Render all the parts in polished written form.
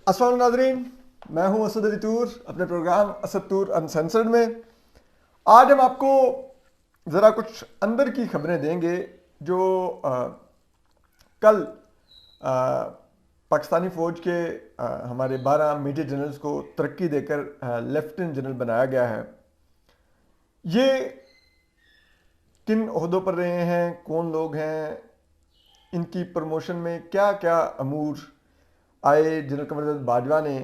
अस्सलाम वालेकुम नाज़रीन, मैं हूं असद अली तूर अपने प्रोग्राम असद तूर अनसेंसर्ड में। आज हम आपको ज़रा कुछ अंदर की खबरें देंगे जो कल अ, पाकिस्तानी फ़ौज के हमारे 12 मेजर जनरल्स को तरक्की देकर लेफ्टिनेंट जनरल बनाया गया है। ये किन ओहदों पर रहे हैं, कौन लोग हैं, इनकी प्रमोशन में क्या क्या अमूर आए, जनरल कमर बाजवा ने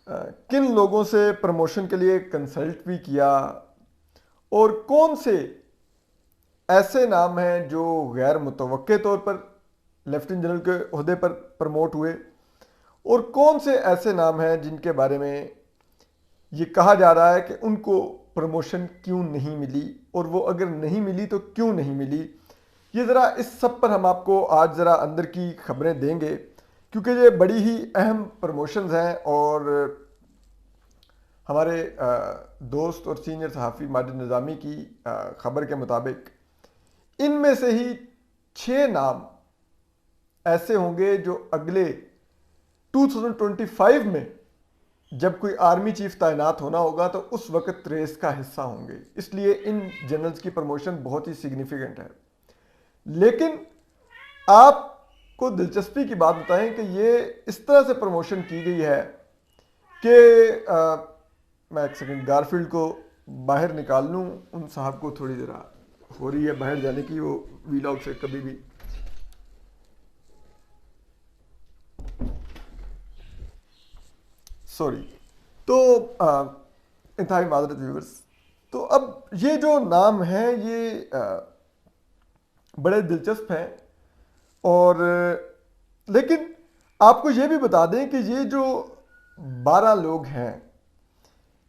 किन लोगों से प्रमोशन के लिए कंसल्ट भी किया और कौन से ऐसे नाम हैं जो गैर मुतवक्के तौर पर लेफ्टिनेंट जनरल के अहदे पर प्रमोट हुए और कौन से ऐसे नाम हैं जिनके बारे में ये कहा जा रहा है कि उनको प्रमोशन क्यों नहीं मिली और वो अगर नहीं मिली तो क्यों नहीं मिली। ये ज़रा इस सब पर हम आपको आज ज़रा अंदर की खबरें देंगे क्योंकि ये बड़ी ही अहम प्रमोशंस हैं और हमारे दोस्त और सीनियर सहाफ़ी माजिद निज़ामी की ख़बर के मुताबिक इनमें से ही 6 नाम ऐसे होंगे जो अगले 2025 में जब कोई आर्मी चीफ तैनात होना होगा तो उस वक्त रेस का हिस्सा होंगे। इसलिए इन जनरल्स की प्रमोशन बहुत ही सिग्निफिकेंट है। लेकिन आपको दिलचस्पी की बात बताएं कि ये इस तरह से प्रमोशन की गई है कि मैं एक सेकंड गारफील्ड को बाहर निकाल लूँ। उन साहब को थोड़ी ज़रा हो रही है बाहर जाने की, वो वीलॉग से कभी भी सॉरी। तो इंतहाई मादरत व्यूवर्स। तो अब ये जो नाम हैं ये बड़े दिलचस्प हैं और लेकिन आपको ये भी बता दें कि ये जो 12 लोग हैं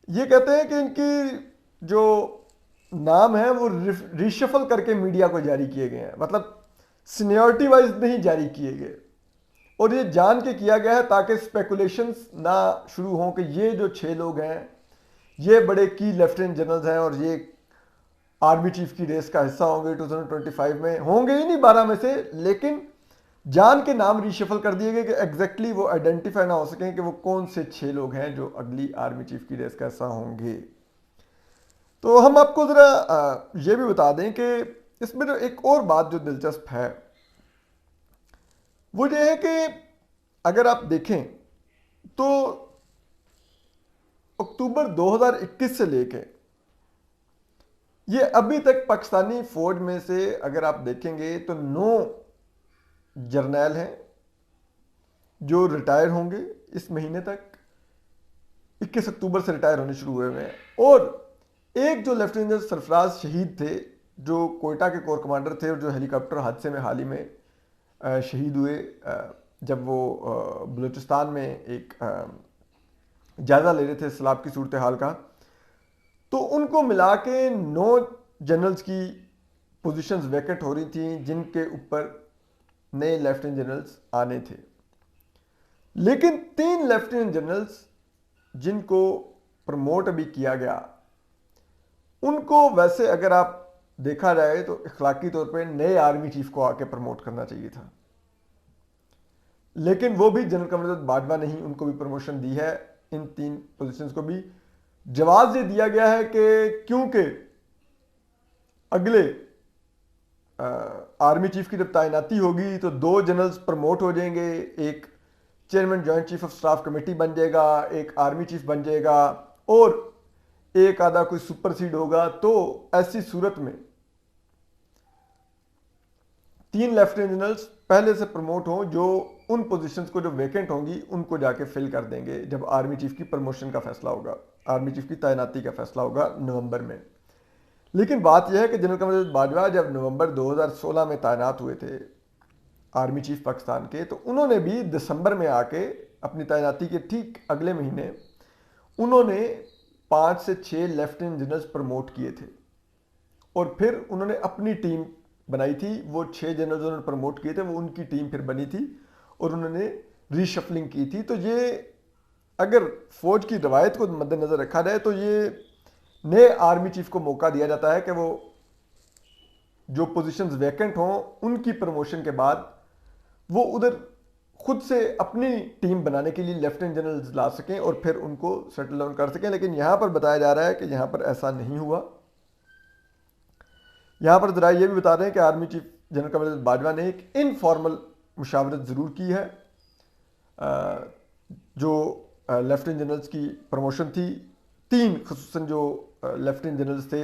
ये कहते हैं कि इनकी जो नाम है वो रिशफल करके मीडिया को जारी किए गए हैं, मतलब सीनियरिटी वाइज नहीं जारी किए गए और ये जान के किया गया है ताकि स्पेकुलेशंस ना शुरू हों कि ये जो 6 लोग हैं ये बड़े की लेफ्टिनेंट जनरल्स हैं और ये आर्मी चीफ की रेस का हिस्सा होंगे 2025 में। होंगे ही नहीं 12 में से, लेकिन जान के नाम रिशफल कर दिए गए कि एग्जैक्टली वो आइडेंटिफाई ना हो सकें कि वो कौन से 6 लोग हैं जो अगली आर्मी चीफ की रेस का हिस्सा होंगे। तो हम आपको ज़रा ये भी बता दें कि इसमें जो एक और बात जो दिलचस्प है वो ये है कि अगर आप देखें तो अक्टूबर 2021 से लेके ये अभी तक पाकिस्तानी फौज में से अगर आप देखेंगे तो 9 जर्नैल हैं जो रिटायर होंगे इस महीने तक। 21 अक्टूबर से रिटायर होने शुरू हुए हैं और एक जो लेफ्टिनेंट जनरल सरफराज शहीद थे जो कोयटा के कोर कमांडर थे और जो हेलीकॉप्टर हादसे में हाल ही में शहीद हुए जब वो बलूचिस्तान में एक जायज़ा ले रहे थे सैलाब की सूरत हाल का। तो उनको मिला के 9 जनरल्स की पोजीशंस वैकेंट हो रही थी जिनके ऊपर नए लेफ्टिनेंट जनरल्स आने थे। लेकिन 3 लेफ्टिनेंट जनरल्स जिनको प्रमोट अभी किया गया उनको वैसे अगर आप देखा जाए तो इखलाकी तौर पे नए आर्मी चीफ को आके प्रमोट करना चाहिए था, लेकिन वो भी जनरल कमर बाजवा ने ही उनको भी प्रमोशन दी है। इन 3 पोजीशंस को भी जवाब ये दिया गया है कि क्योंकि अगले आर्मी चीफ की जब तैनाती होगी तो 2 जनरल्स प्रमोट हो जाएंगे, एक chairman joint chief of staff committee बन जाएगा, एक आर्मी चीफ बन जाएगा और एक आधा कोई सुपरसीड होगा। तो ऐसी सूरत में 3 लेफ्टिनेंट जनरल्स पहले से प्रमोट हों जो उन पोजीशंस को जो वैकेंट होंगी उनको जाके फिल कर देंगे जब आर्मी चीफ की प्रमोशन का फैसला होगा, आर्मी चीफ की तैनाती का फैसला होगा नवंबर में। लेकिन बात यह है कि जनरल कमर बाजवा जब नवंबर 2016 में तैनात हुए थे आर्मी चीफ पाकिस्तान के, तो उन्होंने भी दिसंबर में आके अपनी तैनाती के ठीक अगले महीने उन्होंने 5 से 6 लेफ्टिनेंट जनरल्स प्रमोट किए थे और फिर उन्होंने अपनी टीम बनाई थी। वो 6 जनरल्स उन्होंने प्रमोट किए थे, वो उनकी टीम फिर बनी थी और उन्होंने रीशफलिंग की थी। तो ये अगर फौज की रवायत को मद्देनजर रखा जाए तो ये नए आर्मी चीफ को मौका दिया जाता है कि वो जो पोजीशंस वैकेंट हों उनकी प्रमोशन के बाद वो उधर खुद से अपनी टीम बनाने के लिए लेफ्टिनेंट जनरल्स ला सकें और फिर उनको सेटल डाउन कर सकें, लेकिन यहाँ पर बताया जा रहा है कि यहाँ पर ऐसा नहीं हुआ। यहाँ पर जरा ये भी बता रहे हैं कि आर्मी चीफ जनरल कमर बाजवा ने एक इनफॉर्मल मुशावरत ज़रूर की है। जो लेफ्टिनेंट जनरल्स की प्रमोशन थी, 3 खुसूसन जो लेफ्टिनेंट जनरल्स थे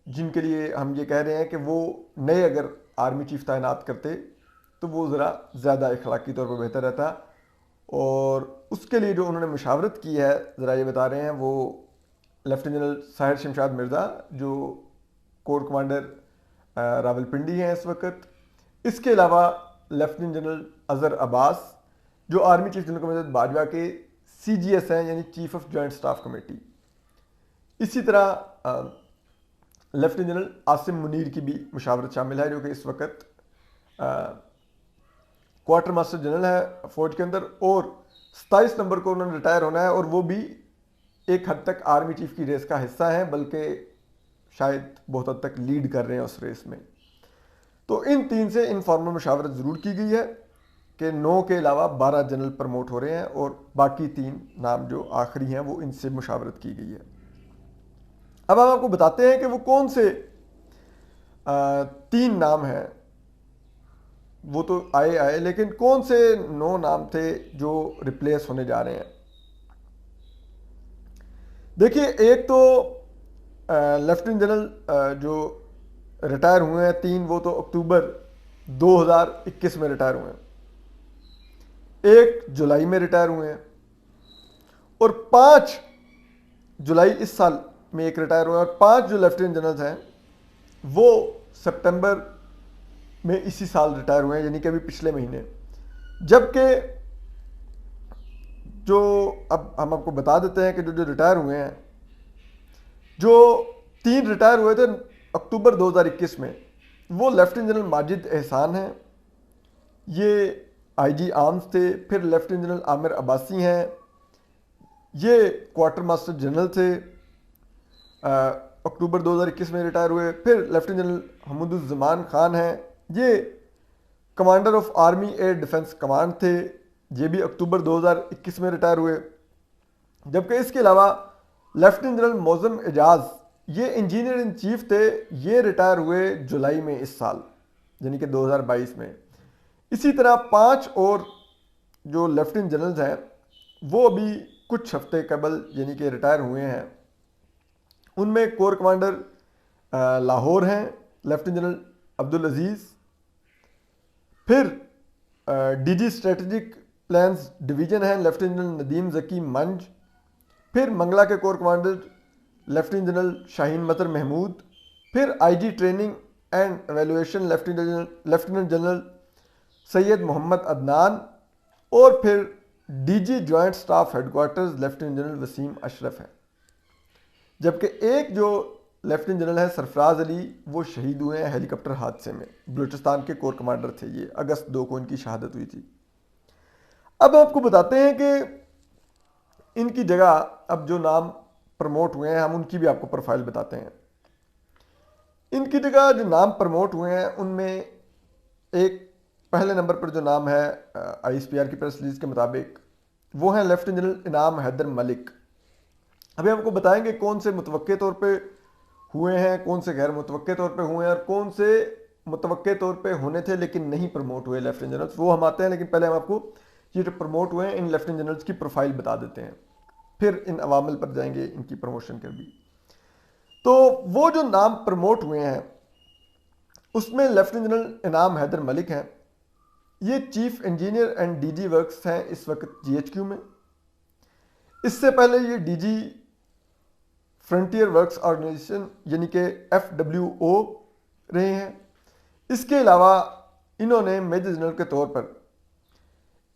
जिनके लिए हम ये कह रहे हैं कि वो नए अगर आर्मी चीफ तैनात करते तो वो ज़रा ज़्यादा अखलाकी तौर पर बेहतर रहता, और उसके लिए जो उन्होंने मुशावरत की है ज़रा ये बता रहे हैं वो लेफ्टिनेंट जनरल साहिर शमशाद मिर्ज़ा जो कोर कमांडर रावलपिंडी हैं इस वक्त, इसके अलावा लेफ्टिनेंट जनरल अजहर अब्बास जो आर्मी चीफ जनरल कमर बाजवा के CGS हैं यानी chief of joint staff committee. इसी तरह लेफ्टिनेंट जनरल आसिम मुनीर की भी मुशावरत शामिल है जो कि इस वक्त क्वार्टर मास्टर जनरल है फौज के अंदर, और 27 नंबर को उन्होंने रिटायर होना है, और वो भी एक हद तक आर्मी चीफ की रेस का हिस्सा हैं, बल्कि शायद बहुत हद तक लीड कर रहे हैं उस रेस में। तो इन 3 से इनफॉर्मल मुशावरत ज़रूर की गई है कि 9 के अलावा 12 जनरल प्रमोट हो रहे हैं, और बाकी 3 नाम जो आखिरी हैं वो इनसे मुशावरत की गई है। अब हम आपको बताते हैं कि वो कौन से 3 नाम हैं। वो तो आए लेकिन कौन से 9 नाम थे जो रिप्लेस होने जा रहे हैं। देखिए, एक तो लेफ्टिनेंट जनरल जो रिटायर हुए हैं 3, वो तो अक्टूबर 2021 में रिटायर हुए हैं, 1 जुलाई में रिटायर हुए हैं, और 5 जुलाई इस साल में एक रिटायर हुए हैं, और 5 जो लेफ्टिनेंट जनरल्स हैं वो सितंबर में इसी साल रिटायर हुए हैं, यानी कि अभी पिछले महीने। जबकि जो अब हम आपको बता देते हैं कि जो रिटायर हुए हैं, जो 3 रिटायर हुए थे अक्टूबर 2021 में, वो लेफ्टिनेंट जनरल माजिद एहसान हैं, ये IG आर्म्स थे। फिर लेफ्टिनेंट जनरल आमिर अब्बासी हैं, ये क्वार्टर मास्टर जनरल थे, अक्टूबर 2021 में रिटायर हुए। फिर लेफ्टिनेंट जनरल हमदुज़्ज़मान खान हैं, ये commander of army air defence command थे, ये भी अक्टूबर 2021 में रिटायर हुए। जबकि इसके अलावा लेफ्टिनेंट जनरल मौज़म एजाज, ये इंजीनियर इन चीफ थे, ये रिटायर हुए जुलाई में इस साल, यानी कि 2022 में। इसी तरह 5 और जो लेफ्टिनेंट जनरल्स हैं वो अभी कुछ हफ्ते कबल यानी कि रिटायर हुए हैं। उनमें कोर कमांडर लाहौर हैं लेफ्टिनेंट जनरल अब्दुल अजीज़, फिर DG स्ट्रेटजिक प्लान्स डिवीज़न हैं लेफ्टिनेंट जनरल नदीम ज़की मंज, फिर मंगला के corps commander lieutenant general Shaheen Matar Mahmood, फिर IG training and evaluation lieutenant general Syed Mohammad Adnan, और फिर DG joint staff headquarters lieutenant general Waseem Ashraf है। जबकि एक जो लेफ्टिनेंट जनरल है सरफराज अली, वो शहीद हुए हैं हेलीकॉप्टर हादसे में, बलूचिस्तान के कोर कमांडर थे, ये अगस्त 2 को इनकी शहादत हुई थी। अब आपको बताते हैं कि इनकी जगह अब जो नाम प्रमोट हुए हैं हम उनकी भी आपको प्रोफाइल बताते हैं। इनकी जगह जो नाम प्रमोट हुए हैं उनमें एक पहले नंबर पर जो नाम है ISPR की प्रेस रिलीज के मुताबिक वो है लेफ्टिनेंट जनरल इनाम हैदर मलिक। अभी आपको बताएंगे कौन से मुतवक्के तौर पे हुए हैं, कौन से गैर मुतवक्के तौर पे हुए हैं, और कौन से मुतवक्के तौर पे होने थे लेकिन नहीं प्रमोट हुए लेफ्टिनेंट जनरल्स, वो हम आते हैं। लेकिन पहले हम आपको ये जो प्रमोट हुए हैं इन लेफ्टिनेंट जनरल्स की प्रोफाइल बता देते हैं, फिर इन अवामिल पर जाएंगे इनकी प्रमोशन के भी। तो वो जो नाम प्रमोट हुए हैं उसमें लेफ्टिनेंट जनरल इनाम हैदर मलिक हैं, ये chief engineer and DG works हैं इस वक्त GHQ में। इससे पहले ये DG फ्रंटियर वर्क्स ऑर्गेनाइजेशन यानी कि FWO रहे हैं। इसके अलावा इन्होंने मेजर जनरल के तौर पर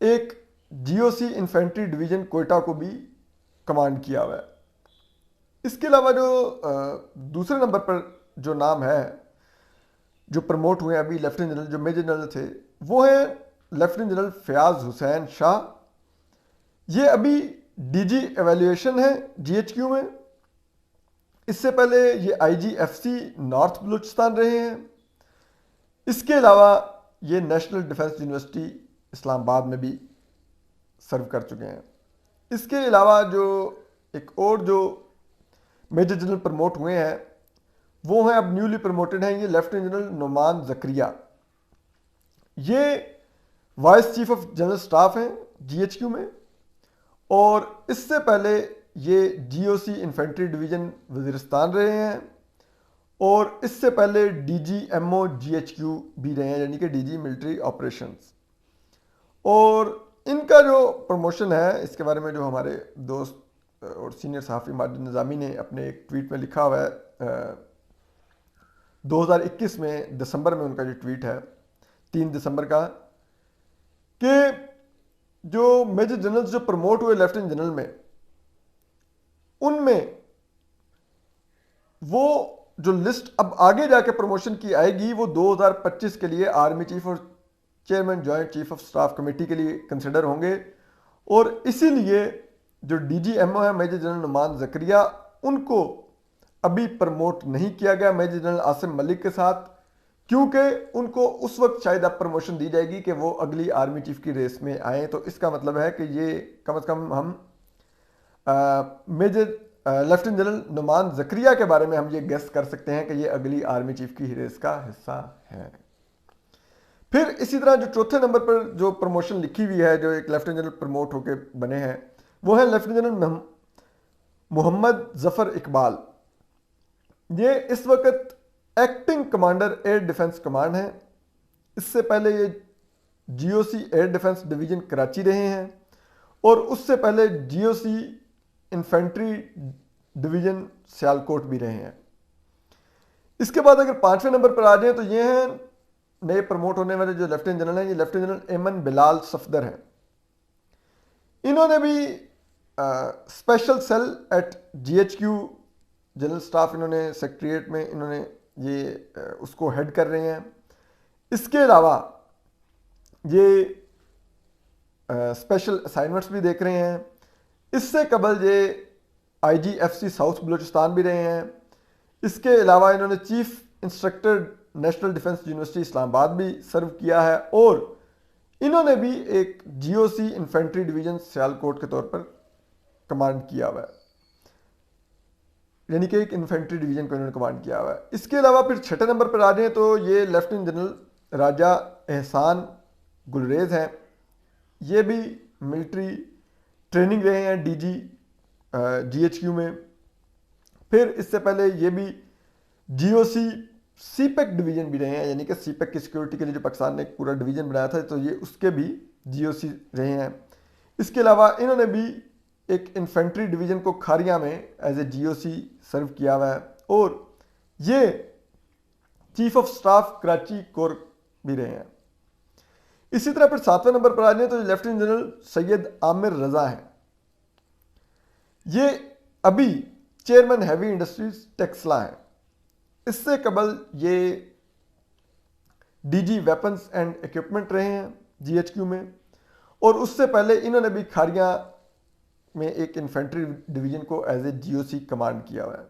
एक GOC इन्फेंट्री डिवीजन कोयटा को भी कमांड किया हुआ है। इसके अलावा जो दूसरे नंबर पर जो नाम है जो प्रमोट हुए अभी लेफ्टिनेंट जनरल, जो मेजर जनरल थे, वो है लेफ्टिनेंट जनरल फयाज हुसैन शाह। ये अभी DG एवेल्यूएशन है GHQ में। इससे पहले ये IGFC नॉर्थ बलूचिस्तान रहे हैं। इसके अलावा ये नेशनल डिफेंस यूनिवर्सिटी इस्लामाबाद में भी सर्व कर चुके हैं। इसके अलावा जो एक और जो मेजर जनरल प्रमोट हुए हैं वो हैं, अब न्यूली प्रमोटेड हैं, ये लेफ्टिनेंट जनरल नुमान जकरिया। ये vice chief of general staff हैं जीएचक्यू में, और इससे पहले ये जीओसी इन्फेंट्री डिवीजन वजीरिस्तान रहे हैं, और इससे पहले डीजीएमओ जीएचक्यू भी रहे हैं, यानी कि डीजी मिलिट्री ऑपरेशंस। और इनका जो प्रमोशन है इसके बारे में जो हमारे दोस्त और सीनियर सहाफ़ी माजिद निज़ामी ने अपने एक ट्वीट में लिखा हुआ है, 2021 में दिसंबर में उनका जो ट्वीट है 3 दिसंबर का, कि जो मेजर जनरल्स जो प्रमोट हुए लेफ्टिनेंट जनरल में, उनमें वो जो लिस्ट अब आगे जाके प्रमोशन की आएगी वो 2025 के लिए आर्मी चीफ और chairman joint chief of staff committee के लिए कंसिडर होंगे। और इसीलिए जो डीजीएमओ है मेजर जनरल नुमान जकरिया, उनको अभी प्रमोट नहीं किया गया मेजर जनरल आसिम मलिक के साथ, क्योंकि उनको उस वक्त शायद अब प्रमोशन दी जाएगी कि वो अगली आर्मी चीफ की रेस में आए। तो इसका मतलब है कि ये कम से कम हम मेजर लेफ्टिनेंट जनरल नुमान जकरिया के बारे में हम ये गेस कर सकते हैं कि ये अगली आर्मी चीफ की रेस का हिस्सा है। फिर इसी तरह जो चौथे नंबर पर जो प्रमोशन लिखी हुई है, जो एक लेफ्टिनेंट जनरल प्रमोट होके बने हैं, वो है लेफ्टिनेंट जनरल मोहम्मद जफर इकबाल। ये इस वक्त acting commander air defence command है। इससे पहले ये GOC air defence division Karachi रहे हैं, और उससे पहले जीओसी इन्फेंट्री डिवीजन सियालकोट भी रहे हैं। इसके बाद अगर 5वें नंबर पर आ जाएं तो ये हैं नए प्रमोट होने वाले जो लेफ्टिनेंट जनरल हैं, ये लेफ्टिनेंट जनरल एमन बिलाल सफदर हैं। इन्होंने भी special cell at GHQ general staff, इन्होंने सेक्रेटरीट में इन्होंने ये उसको हेड कर रहे हैं। इसके अलावा ये स्पेशल असाइनमेंट्स भी देख रहे हैं। इससे कबल ये आईजीएफसी साउथ बलूचिस्तान भी रहे हैं। इसके अलावा इन्होंने chief instructor national defence university Islamabad भी सर्व किया है, और इन्होंने भी एक जीओसी इन्फेंट्री डिवीजन सियालकोट के तौर पर कमांड किया हुआ है, यानी कि एक इन्फेंट्री डिवीजन को इन्होंने कमांड किया हुआ है। इसके अलावा फिर 6ठे नंबर पर आ जाएं तो ये लेफ्टिनेंट जनरल राजा एहसान गुलरेज हैं। ये भी मिलिट्री ट्रेनिंग रहे हैं डीजी जीएचक्यू में। फिर इससे पहले ये भी जीओसी सीपेक डिवीजन भी रहे हैं, यानी कि सीपेक की सिक्योरिटी के लिए जो पाकिस्तान ने एक पूरा डिवीजन बनाया था, तो ये उसके भी जीओसी रहे हैं। इसके अलावा इन्होंने भी एक इन्फेंट्री डिवीजन को खारिया में एज ए जीओसी सर्व किया हुआ है, और ये chief of staff Karachi core भी रहे हैं। इसी तरह फिर 7वें नंबर पर आ जाए तो लेफ्टिनेंट जनरल सैयद आमिर रजा हैं। ये अभी चेयरमैन हैवी इंडस्ट्रीज टेक्सला हैं। इससे कबल ये डीजी वेपन्स एंड इक्विपमेंट रहे हैं जीएचक्यू में, और उससे पहले इन्होंने भी खारिया में एक इन्फेंट्री डिवीजन को एज ए जीओसी कमांड किया हुआ है।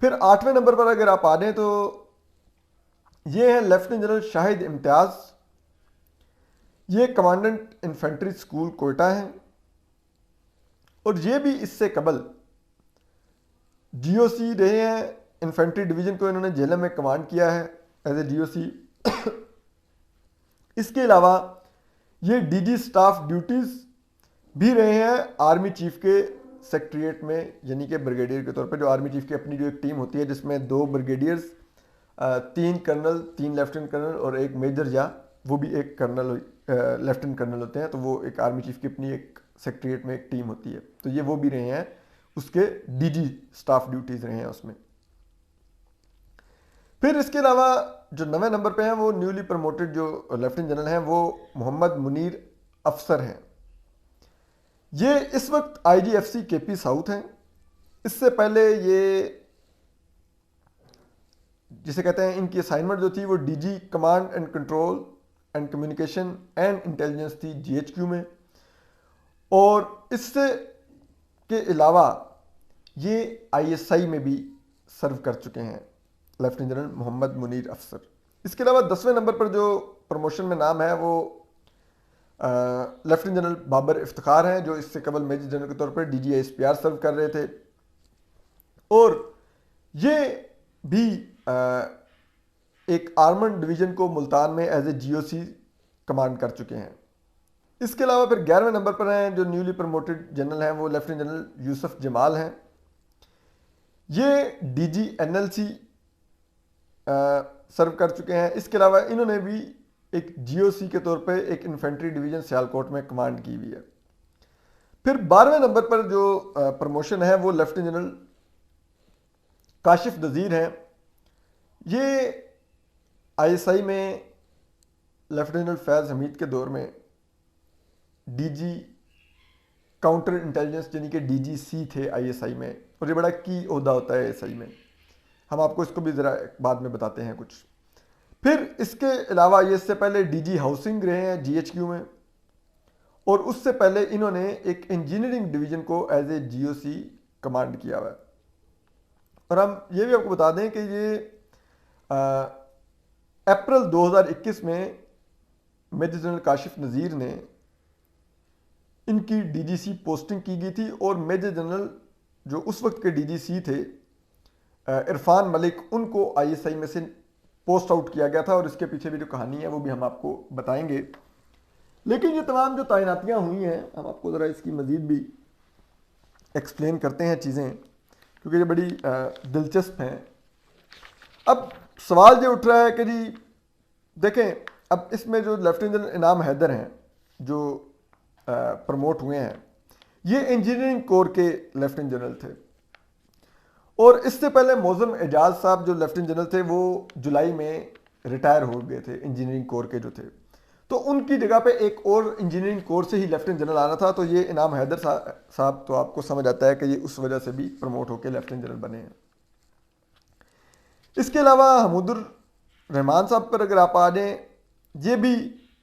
फिर 8वें नंबर पर अगर आप आ जाएं तो ये हैं लेफ्टिनेंट जनरल शाहिद इम्तियाज। ये कमांडेंट इन्फेंट्री स्कूल कोयटा हैं, और ये भी इससे कबल जीओसी रहे हैं। इन्फेंट्री डिवीजन को इन्होंने जेलम में कमांड किया है एज ए जीओसी। इसके अलावा ये डीजी स्टाफ ड्यूटीज भी रहे हैं आर्मी चीफ के सेक्रेटरीट में, यानी कि ब्रिगेडियर के तौर पर। जो आर्मी चीफ की अपनी जो एक टीम होती है जिसमें 2 ब्रिगेडियर्स, 3 कर्नल, 3 लेफ्टिनेंट कर्नल और एक मेजर, या वो भी एक कर्नल लेफ्टिनेंट कर्नल होते हैं, तो वो एक आर्मी चीफ की अपनी एक सेक्रेटरीट में एक टीम होती है, तो ये वो भी रहे हैं, उसके डीजी स्टाफ ड्यूटीज रहे हैं उसमें। फिर इसके अलावा जो 9वें नंबर पे हैं वो न्यूली प्रमोटेड जो लेफ्टिनेंट जनरल हैं वो मोहम्मद मुनीर अफसर हैं। ये इस वक्त आईजीएफसी केपी साउथ हैं। इससे पहले ये जिसे कहते हैं इनकी असाइनमेंट जो थी वो DG command and control and communication and intelligence थी जीएचक्यू में, और इससे के अलावा ये आईएसआई में भी सर्व कर चुके हैं लेफ्टिनेंट जनरल मोहम्मद मुनीर अफसर। इसके अलावा 10वें नंबर पर जो प्रमोशन में नाम है वो लेफ्टिनेंट जनरल बाबर इफ्तिखार हैं, जो इससे कबल मेजर जनरल के तौर पर DGISPR सर्व कर रहे थे, और ये भी एक आर्मड डिवीजन को मुल्तान में एज ए GOC कमांड कर चुके हैं। इसके अलावा फिर 11वें नंबर पर हैं जो न्यूली प्रमोटेड जनरल हैं, वो लेफ्टिनेंट जनरल यूसुफ जमाल हैं। ये DG NLC सर्व कर चुके हैं। इसके अलावा इन्होंने भी एक GOC के तौर पे एक इन्फेंट्री डिवीजन सियालकोट में कमांड की हुई है। फिर 12वें नंबर पर जो प्रमोशन है वो लेफ्टिनेंट जनरल काशिफ नज़ीर हैं। ये ISI में लेफ्टिनेंट जनरल फैज़ हमीद के दौर में DG काउंटर इंटेलिजेंस यानी कि DGC थे ISI में, और ये बड़ा की ओहदा होता है ISI में। हम आपको इसको भी ज़रा बाद में बताते हैं कुछ। फिर इसके अलावा ये इससे पहले DG हाउसिंग रहे हैं GHQ में, और उससे पहले इन्होंने एक इंजीनियरिंग डिवीजन को एज ए GOC कमांड किया हुआ है। और हम ये भी आपको बता दें कि ये अप्रैल 2021 में मेजर जनरल काशिफ नज़ीर ने इनकी DGC पोस्टिंग की गई थी, और मेजर जनरल जो उस वक्त के DGC थे इरफान मलिक, उनको ISI में से पोस्ट आउट किया गया था, और इसके पीछे भी जो कहानी है वो भी हम आपको बताएंगे। लेकिन ये तमाम जो तैनातियाँ हुई हैं, हम आपको ज़रा इसकी मज़ीद भी एक्सप्लेन करते हैं चीज़ें, क्योंकि ये बड़ी दिलचस्प हैं। अब सवाल ये उठ रहा है कि जी देखें, अब इसमें जो लेफ्टिनेंट जनरल इनाम हैदर हैं जो प्रमोट हुए हैं, ये इंजीनियरिंग कोर के लेफ्टिनेंट जनरल थे, और इससे पहले मौज़म एजाज साहब जो लेफ्टिनेंट जनरल थे वो जुलाई में रिटायर हो गए थे इंजीनियरिंग कोर के जो थे, तो उनकी जगह पे एक और इंजीनियरिंग कोर से ही लेफ्टिनेंट जनरल आना था। तो ये इनाम हैदर साहब तो आपको समझ आता है कि ये उस वजह से भी प्रमोट होकर लेफ्टिनेंट जनरल बने हैं। इसके अलावा हमूदुर रहमान साहब पर अगर आप आ जाएँ, ये भी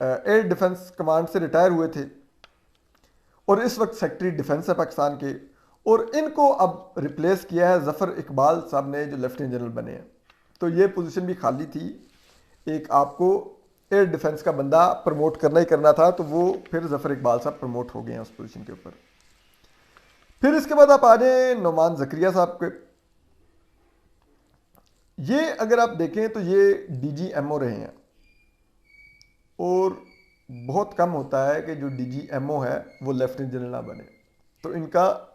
एयर डिफेंस कमांड से रिटायर हुए थे, और इस वक्त सेक्रेटरी डिफेंस है पाकिस्तान के, और इनको अब रिप्लेस किया है जफ़र इकबाल साहब ने जो लेफ्टिनेंट जनरल बने हैं। तो ये पोजीशन भी खाली थी, एक आपको एयर डिफेंस का बंदा प्रमोट करना ही करना था, तो वो फिर जफ़र इकबाल साहब प्रमोट हो गए हैं उस पोजीशन के ऊपर। फिर इसके बाद आप आ जाए नोमान ज़करिया साहब के। ये अगर आप देखें तो ये DGMO रहे हैं, और बहुत कम होता है कि जो DGMO है वो लेफ्टिनेंट जनरल ना बने। तो इनका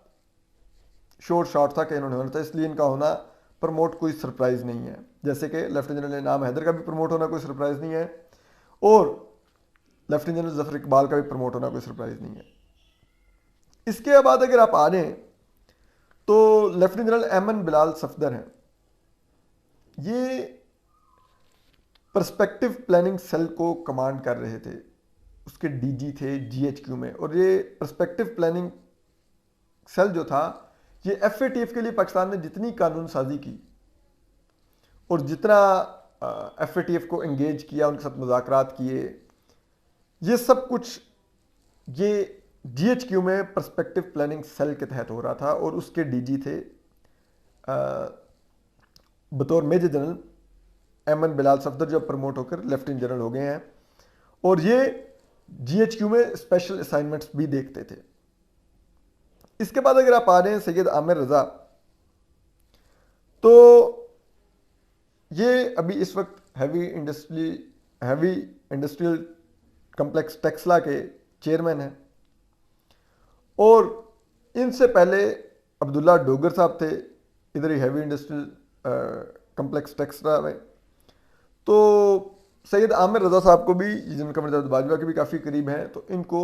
शॉर्ट था कि इन्होंने होना था, इसलिए इनका होना प्रमोट कोई सरप्राइज़ नहीं है। जैसे कि लेफ्टिनेंट जनरल इनाम हैदर का भी प्रमोट होना कोई सरप्राइज़ नहीं है, और लेफ्टिनेंट जनरल जफ़र इकबाल का भी प्रमोट होना कोई सरप्राइज़ नहीं है। इसके बाद अगर आप आ जाएँ तो लेफ्टिनेंट जनरल एमन बिलाल सफदर हैं। ये पर्सपेक्टिव प्लानिंग सेल को कमांड कर रहे थे, उसके DG थे GHQ में। और ये पर्सपेक्टिव प्लानिंग सेल जो था, ये FATF के लिए पाकिस्तान में जितनी कानून साजी की और जितना FATF को एंगेज किया, उनके साथ मुज़ाकरात किए, ये सब कुछ ये GHQ में पर्सपेक्टिव प्लानिंग सेल के तहत हो रहा था, और उसके DG थे बतौर मेजर जनरल एमन बिलाल सफदर, जो प्रमोट होकर लेफ्टिनेंट जनरल हो गए हैं, और ये GHQ में स्पेशल असाइनमेंट्स भी देखते थे। इसके बाद अगर आप आ रहे हैं सैयद आमिर रज़ा, तो ये अभी इस वक्त हैवी इंडस्ट्रियल कम्प्लेक्स टेक्सला के चेयरमैन हैं, और इनसे पहले अब्दुल्ला डोगर साहब थे इधर ही हैवी इंडस्ट्रियल कम्प्लेक्स टेक्सला में। तो सैयद आमिर रज़ा साहब को भी, जिनका मर्जाद बाजवा के भी काफ़ी करीब हैं, तो इनको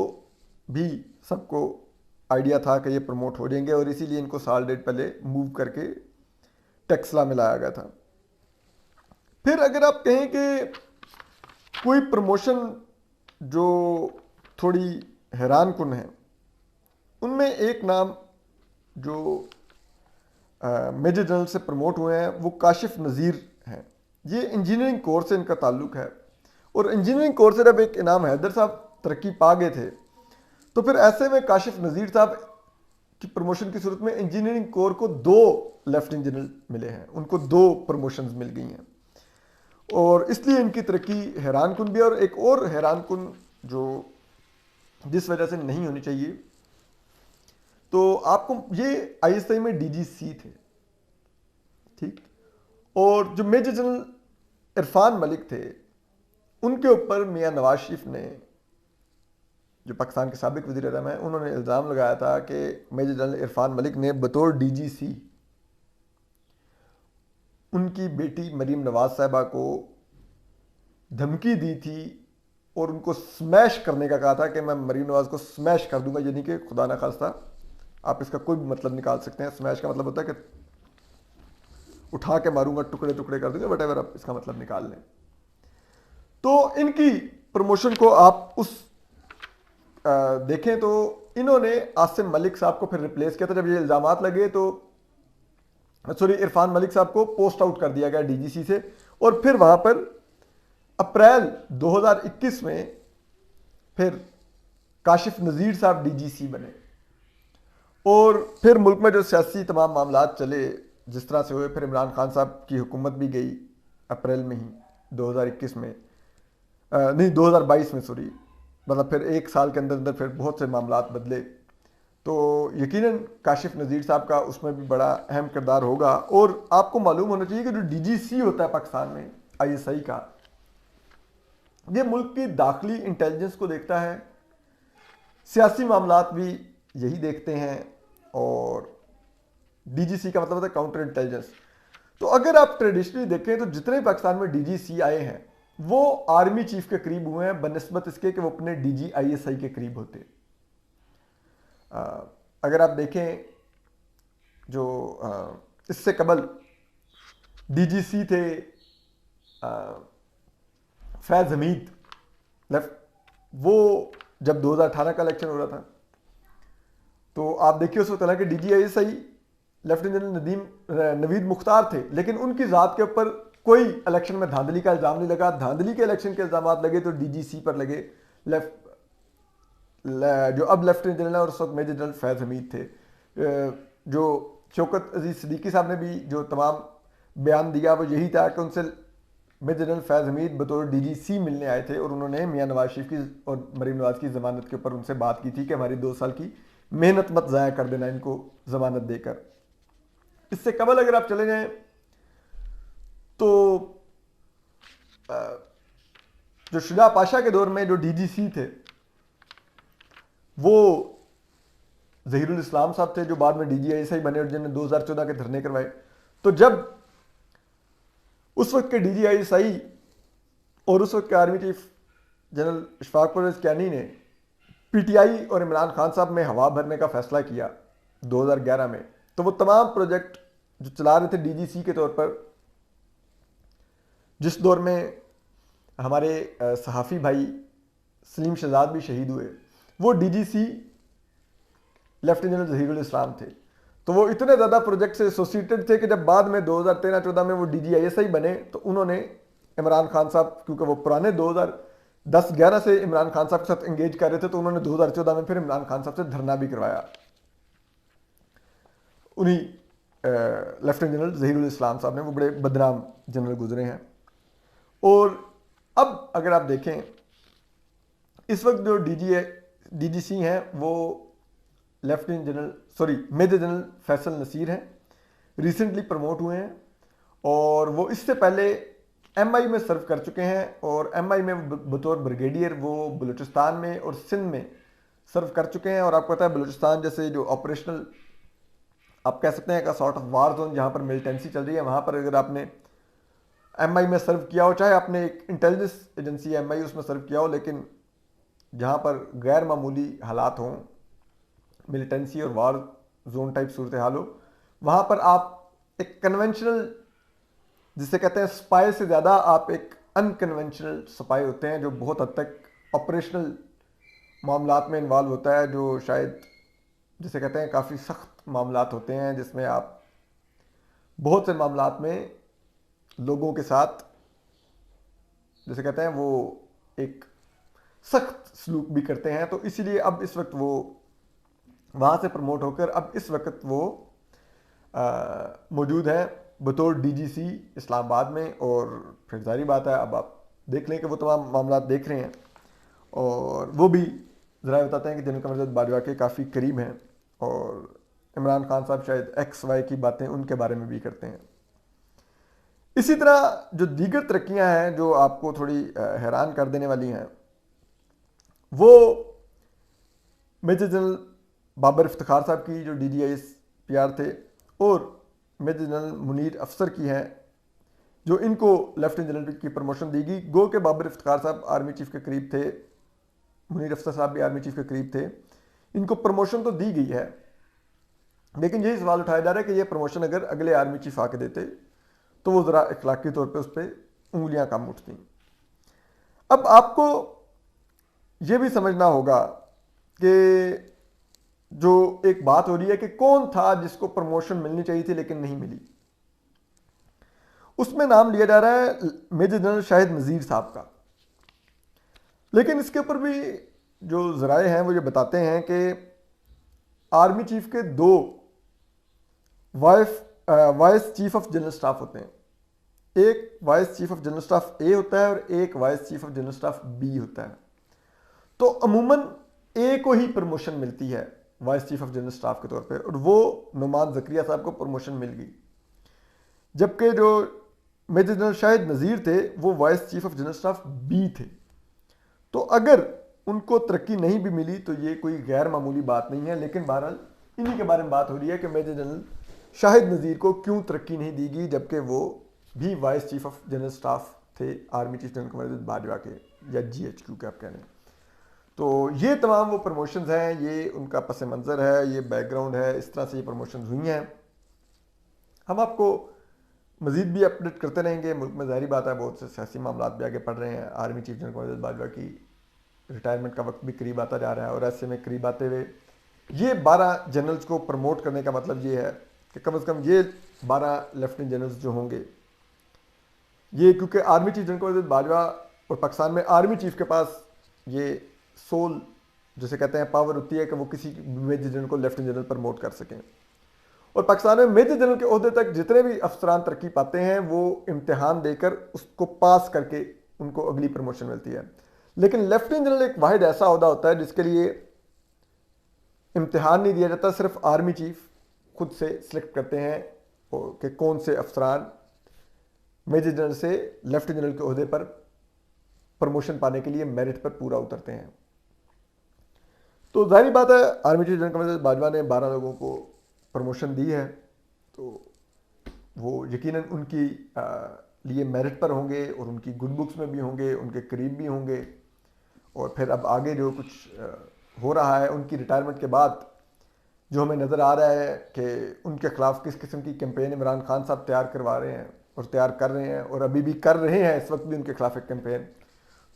भी सबको आइडिया था कि ये प्रमोट हो जाएंगे, और इसीलिए इनको साल डेढ़ पहले मूव करके टेक्सला में लाया गया था। फिर अगर आप कहें कि कोई प्रमोशन जो थोड़ी हैरान कुन है, उनमें एक नाम जो मेजर जनरल से प्रमोट हुए हैं वो काशिफ नज़ीर हैं। ये इंजीनियरिंग कोर्स से इनका ताल्लुक है, और इंजीनियरिंग कोर्स से जब एक इनाम हैदर साहब तरक्की पा गए थे, तो फिर ऐसे में काशिफ नज़ीर साहब की प्रमोशन की सूरत में इंजीनियरिंग कोर को 2 लेफ्टिनेंट जनरल मिले हैं, उनको 2 प्रमोशंस मिल गई हैं, और इसलिए इनकी तरक्की हैरान कुन भी है। और एक और हैरान कुन जो जिस वजह से नहीं होनी चाहिए। तो आपको ये आईएसआई में डीजीसी थे, ठीक। और जो मेजर जनरल इरफान मलिक थे, उनके ऊपर मियां नवाज शरीफ ने, जो पाकिस्तान के साबिक वज़ीर आज़म हैं, उन्होंने इल्ज़ाम लगाया था कि मेजर जनरल इरफान मलिक ने बतौर डीजीसी उनकी बेटी मरीम नवाज साहिबा को धमकी दी थी और उनको स्मैश करने का कहा था कि मैं मरीम नवाज को स्मैश कर दूंगा, यानी कि खुदा न खास्ता आप इसका कोई भी मतलब निकाल सकते हैं। स्मैश का मतलब होता है कि उठा के मारूंगा, टुकड़े टुकड़े कर दूंगा, वट आप इसका मतलब निकाल लें। तो इनकी प्रमोशन को आप उस देखें तो इन्होंने आसिम मलिक साहब को फिर रिप्लेस किया था। जब ये इल्ज़ामात लगे तो सॉरी, इरफान मलिक साहब को पोस्ट आउट कर दिया गया डीजीसी से, और फिर वहां पर अप्रैल 2021 में फिर काशिफ नज़ीर साहब डीजीसी बने। और फिर मुल्क में जो सियासी तमाम मामला चले जिस तरह से हुए, फिर इमरान खान साहब की हुकूमत भी गई अप्रैल में ही 2021 में, नहीं 2022 में, सॉरी, मतलब फिर एक साल के अंदर अंदर फिर बहुत से मामला बदले। तो यकीनन काशिफ नज़ीर साहब का उसमें भी बड़ा अहम किरदार होगा। और आपको मालूम होना चाहिए कि जो डीजीसी होता है पाकिस्तान में आईएसआई का, ये मुल्क की दाखिली इंटेलिजेंस को देखता है, सियासी मामलात भी यही देखते हैं, और डीजीसी का मतलब होता है काउंटर इंटेलिजेंस। तो अगर आप ट्रेडिशनली देखें तो जितने पाकिस्तान में डीजीसी आए हैं वो आर्मी चीफ के करीब हुए हैं बनिस्बत इसके कि वो अपने डीजी आईएसआई के करीब होते। अगर आप देखें जो इससे कबल डीजीसी थे फैज हमीद लेफ्ट, वो जब 2018 का इलेक्शन हो रहा था तो आप देखिए उस वक्त हालांकि DG ISI lieutenant general Naveed Mukhtar थे, लेकिन उनकी ज़ात के ऊपर कोई इलेक्शन में धांधली का इल्ज़ाम नहीं लगा। धांधली के इलेक्शन के इल्ज़ाम लगे तो डीजीसी पर लगे, जो अब लेफ्टिनेंट जनरल और उस वक्त मेजर जनरल फैज हमीद थे। जो शौकत अजीज सिद्दीकी साहब ने भी जो तमाम बयान दिया वो यही था कि उनसे मेजर जनरल फैज हमीद बतौर डीजीसी मिलने आए थे और उन्होंने मियां नवाज शरीफ की और मरीम नवाज की ज़मानत के ऊपर उनसे बात की थी कि हमारी 2 साल की मेहनत मत ज़ाया कर देना इनको ज़मानत देकर। इससे कबल अगर आप चले जाएं तो जो शुजा पाशा के दौर में जो डीजीसी थे वो ज़हीरुल इस्लाम साहब थे, जो बाद में डीजीआईएसआई बने और जिन्होंने 2014 के धरने करवाए। तो जब उस वक्त के डीजीआईएसआई और उस वक्त के army chief general Ishfaq Parvez Kayani ने पीटीआई और इमरान खान साहब में हवा भरने का फैसला किया 2011 में, तो वो तमाम प्रोजेक्ट जो चला रहे थे डीजीसी के तौर पर, जिस दौर में हमारे सहाफ़ी भाई सलीम शहजाद भी शहीद हुए, वो डीजीसी लेफ्टिनेंट जनरल ज़हीरुल इस्लाम थे। तो वो इतने ज़्यादा प्रोजेक्ट से एसोसिएटेड थे कि जब बाद में 2013-14 में वो डीजीआईएसआई बने तो उन्होंने इमरान खान साहब, क्योंकि वो पुराने 2010-11 से इमरान खान साहब के साथ एंगेज कर रहे थे, तो उन्होंने 2014 में फिर इमरान खान साहब से धरना भी करवाया। उन्हीं लेफ्टिनेंट जनरल ज़हीरुल इस्लाम साहब ने, वो बड़े बदनाम जनरल गुजरे हैं। और अब अगर आप देखें इस वक्त जो डीजीसी हैं वो lieutenant general major general Faisal Naseer हैं, रिसेंटली प्रमोट हुए हैं और वो इससे पहले एमआई में सर्व कर चुके हैं। और एमआई में बतौर ब्रिगेडियर वो बलूचिस्तान में और सिंध में सर्व कर चुके हैं। और आपको पता है बलूचिस्तान जैसे जो ऑपरेशनल आप कह सकते हैं का सॉर्ट ऑफ वार जोन जहाँ पर मिलिटेंसी चल रही है, वहाँ पर अगर आपने एमआई में सर्व किया हो, चाहे आपने एक इंटेलिजेंस एजेंसी एमआई उसमें सर्व किया हो, लेकिन जहाँ पर गैर मामूली हालात हों, मिलिटेंसी और वार जोन टाइप सूरत हाल हो, वहाँ पर आप एक कन्वेंशनल जिसे कहते हैं स्पाई से ज़्यादा आप एक अनकन्वेंशनल स्पाई होते हैं, जो बहुत हद तक ऑपरेशनल मामलात में इन्वॉल्व होता है, जो शायद जिसे कहते हैं काफ़ी सख्त मामलात होते हैं, जिसमें आप बहुत से मामलात में लोगों के साथ जिसे कहते हैं वो एक सख्त सलूक भी करते हैं। तो इसीलिए अब इस वक्त वो वहाँ से प्रमोट होकर अब इस वक्त वो मौजूद है बतौर डीजीसी इस्लामाबाद में। और फिर जारी बात है, अब आप देख लें कि वो तमाम मामला देख रहे हैं और वो भी ज़राए बताते हैं कि जनरल कमर जवेद बाजवा के काफ़ी करीब हैं और इमरान खान साहब शायद XY की बातें उनके बारे में भी करते हैं। इसी तरह जो दीगर तरक्कियां हैं जो आपको थोड़ी हैरान कर देने वाली हैं, वो मेजर जनरल बाबर इफ्तिखार साहब की जो DGIS-PR थे और मेजर जनरल मुनीर अफसर की हैं जो इनको लेफ्टिनेंट जनरल की प्रमोशन दी गई। गो के बाबर इफ्तिखार साहब आर्मी चीफ के करीब थे, मुनीर अफसर साहब भी आर्मी चीफ के करीब थे, इनको प्रमोशन तो दी गई है, लेकिन यही सवाल उठाया जा रहा है कि ये प्रमोशन अगर अगले आर्मी चीफ आके देते तो वो ज़रा इखलाकी तौर पे उस पर उंगलियां कम उठती। अब आपको ये भी समझना होगा कि जो एक बात हो रही है कि कौन था जिसको प्रमोशन मिलनी चाहिए थी लेकिन नहीं मिली, उसमें नाम लिया जा रहा है मेजर जनरल शाहिद नज़ीर साहब का। लेकिन इसके ऊपर भी जो ज़राए हैं वो ये बताते हैं कि आर्मी चीफ के 2 vice chief of general staff होते हैं, एक vice chief of general staff A होता है और एक vice chief of general staff B होता है। तो अमूमन ए को ही प्रमोशन मिलती है vice chief of general staff के तौर पे, और वो नुमान ज़करिया साहब को प्रमोशन मिल गई, जबकि जो मेजर जनरल शाहिद नज़ीर थे वो vice chief of general staff B थे। तो अगर उनको तरक्की नहीं भी मिली तो ये कोई गैर मामूली बात नहीं है, लेकिन बहरहाल इन्हीं के बारे में बात हो रही है कि मेजर जनरल शाहिद नज़ीर को क्यों तरक्की नहीं दी गई, जबकि वो भी vice chief of general staff थे आर्मी चीफ जनरल कमर जवेद बाजवा के, या GHQ के आप कह लें। तो ये तमाम वो प्रमोशंस हैं, ये उनका पस मंज़र है, ये बैकग्राउंड है, इस तरह से ये प्रमोशंस हुई हैं। हम आपको मज़ीद भी अपडेट करते रहेंगे। मुल्क में ज़ाहिर बात है बहुत से सियासी मामला भी आगे बढ़ रहे हैं, आर्मी चीफ जनरल कमर जवेद बाजवा की रिटायरमेंट का वक्त भी करीब आता जा रहा है, और ऐसे में करीब आते हुए ये 12 जनरल्स को प्रमोट करने का मतलब ये है कि कम से कम ये 12 लेफ्टिनेंट जनरल्स जो होंगे ये, क्योंकि आर्मी चीफ जनरल कमर जवेद बाजवा और पाकिस्तान में आर्मी चीफ के पास ये सोल जैसे कहते हैं पावर होती है कि वो किसी मेजर जनरल को लेफ्टिनेंट जनरल प्रमोट कर सकें, और पाकिस्तान में मेजर जनरल के ओहदे तक जितने भी अफसरान तरक्की पाते हैं वो इम्तिहान देकर उसको पास करके उनको अगली प्रमोशन मिलती है। लेकिन लेफ्टिनेंट जनरल एक वाहिद ऐसा ओहदा होता है जिसके लिए इम्तिहान नहीं दिया जाता, सिर्फ आर्मी चीफ खुद से सिलेक्ट करते हैं कि कौन से अफसरान मेजर जनरल से लेफ्टिनेंट जनरल के ओहदे पर प्रमोशन पाने के लिए मेरिट पर पूरा उतरते हैं। तो जाहिर बात है आर्मी चीफ जनरल कमर जवेद बाजवा ने 12 लोगों को प्रमोशन दी है, तो वो यकीनन उनकी लिए मेरिट पर होंगे और उनकी गुड बुक्स में भी होंगे, उनके करीब भी होंगे। और फिर अब आगे जो कुछ हो रहा है उनकी रिटायरमेंट के बाद जो हमें नज़र आ रहा है कि उनके खिलाफ किस किस्म की कैंपेन इमरान खान साहब तैयार करवा रहे हैं और तैयार कर रहे हैं, और अभी भी कर रहे हैं, इस वक्त भी उनके खिलाफ एक कैंपेन।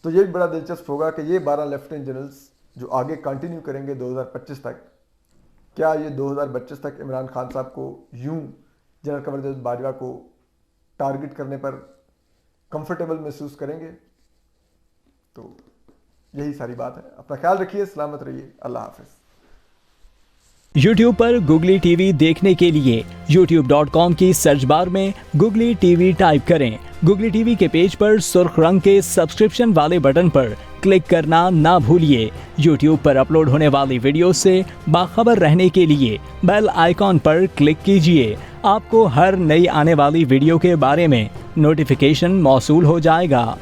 तो ये भी बड़ा दिलचस्प होगा कि ये 12 लेफ्टिनेंट जनरल्स जो आगे कंटिन्यू करेंगे 2025 तक, क्या ये 2025 तक इमरान खान साहब को यूं जनरल कमर जवेद बाजवा को टारगेट करने पर कंफर्टेबल महसूस करेंगे? तो यही सारी बात है। अपना ख्याल रखिए, सलामत रहिए, अल्लाह हाफिज़। YouTube पर Googly TV देखने के लिए youtube.com की सर्च बार में Googly TV टाइप करें। Googly TV के पेज पर सुर्ख रंग के सब्सक्रिप्शन वाले बटन पर क्लिक करना ना भूलिए। YouTube पर अपलोड होने वाली वीडियो से बाखबर रहने के लिए बेल आइकॉन पर क्लिक कीजिए। आपको हर नई आने वाली वीडियो के बारे में नोटिफिकेशन मौसूल हो जाएगा।